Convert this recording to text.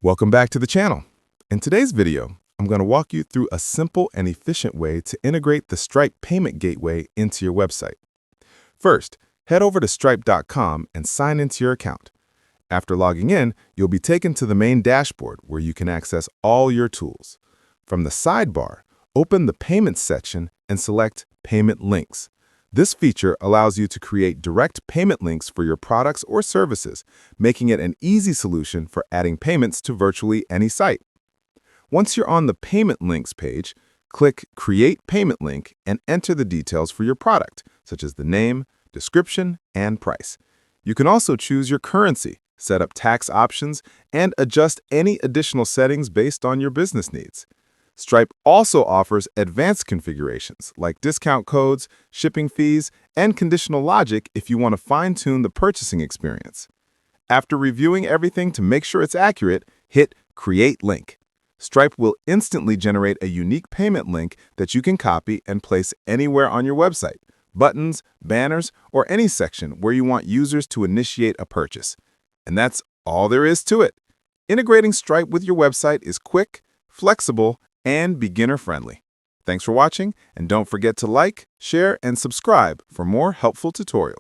Welcome back to the channel. In today's video, I'm going to walk you through a simple and efficient way to integrate the Stripe payment gateway into your website. First, head over to stripe.com and sign into your account. After logging in, you'll be taken to the main dashboard where you can access all your tools. From the sidebar, open the Payments section and select Payment Links. This feature allows you to create direct payment links for your products or services, making it an easy solution for adding payments to virtually any site. Once you're on the Payment Links page, click Create Payment Link and enter the details for your product, such as the name, description, and price. You can also choose your currency, set up tax options, and adjust any additional settings based on your business needs. Stripe also offers advanced configurations like discount codes, shipping fees, and conditional logic if you want to fine-tune the purchasing experience. After reviewing everything to make sure it's accurate, hit Create Link. Stripe will instantly generate a unique payment link that you can copy and place anywhere on your website, buttons, banners, or any section where you want users to initiate a purchase. And that's all there is to it. Integrating Stripe with your website is quick, flexible, and beginner-friendly. Thanks for watching, and don't forget to like, share, and subscribe for more helpful tutorials.